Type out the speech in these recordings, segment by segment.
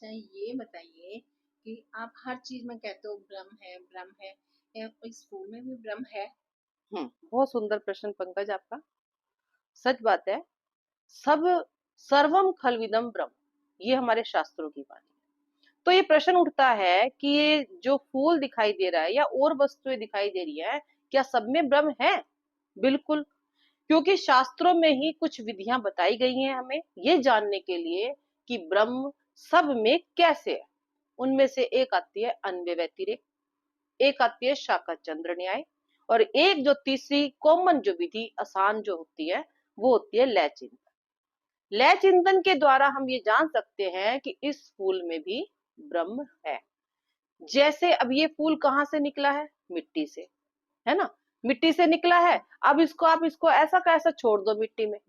अच्छा ये बताइए कि आप हर चीज में कहते हो ब्रह्म है या इस फूल में भी ब्रह्म है? बहुत सुंदर प्रश्न पंकज आपका। सच बात है। सब सर्वम खलविदम ब्रह्म, ये हमारे शास्त्रों की वाणी है। तो ये प्रश्न उठता है कि ये जो फूल दिखाई दे रहा है या और वस्तुएं दिखाई दे रही है, क्या सब में ब्रह्म है? बिल्कुल। क्योंकि शास्त्रों में ही कुछ विधियां बताई गई हैं हमें ये जानने के लिए कि ब्रह्म सब में कैसे है। उनमें से एक आती है अन्वय व्यतिरेक, एक आती है शाखा चंद्र न्याय, और एक जो तीसरी कॉमन जो विधि आसान जो होती है वो होती है लय चिंतन। लय चिंतन के द्वारा हम ये जान सकते हैं कि इस फूल में भी ब्रह्म है। जैसे अब ये फूल कहाँ से निकला है? मिट्टी से, है ना? मिट्टी से निकला है। अब इसको आप इसको ऐसा का ऐसा छोड़ दो मिट्टी में,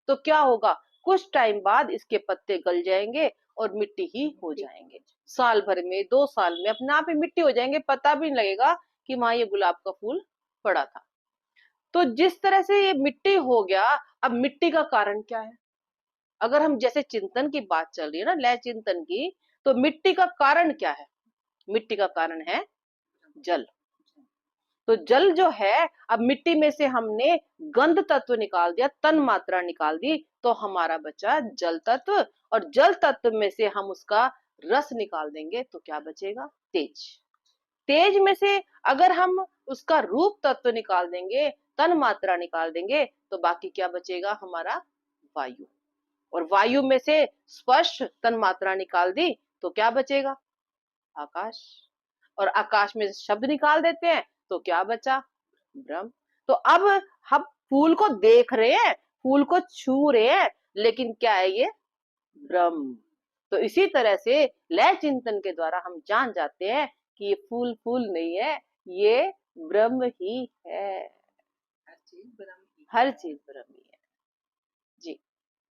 तो क्या होगा? कुछ टाइम बाद इसके पत्ते गल जाएंगे और मिट्टी ही हो मिट्टी जाएंगे। साल भर में, 2 साल में अपने आप ही मिट्टी हो जाएंगे, पता भी नहीं लगेगा कि वहां ये गुलाब का फूल पड़ा था। तो जिस तरह से ये मिट्टी हो गया, अब मिट्टी का कारण क्या है? अगर हम जैसे चिंतन की बात चल रही है ना, लय चिंतन की, तो मिट्टी का कारण क्या है? मिट्टी का कारण है जल। तो जल जो है, अब मिट्टी में से हमने गंध तत्व निकाल दिया, तन मात्रा निकाल दी, तो हमारा बचा जल तत्व। और जल तत्व में से हम उसका रस निकाल देंगे तो क्या बचेगा? तेज। तेज में से अगर हम उसका रूप तत्व निकाल देंगे, तन मात्रा निकाल देंगे, तो बाकी क्या बचेगा? हमारा वायु। और वायु में से स्पर्श तन मात्रा निकाल दी तो क्या बचेगा? आकाश। और आकाश में से शब्द निकाल देते हैं तो क्या बचा? ब्रह्म। तो अब हम फूल को देख रहे हैं, फूल को छू रहे हैं, लेकिन क्या है ये? ब्रह्म। तो इसी तरह से लय चिंतन के द्वारा हम जान जाते हैं कि ये फूल फूल नहीं है, ये ब्रह्म ही है। हर चीज ब्रह्म ही हर है। चीज ब्रह्म ही है।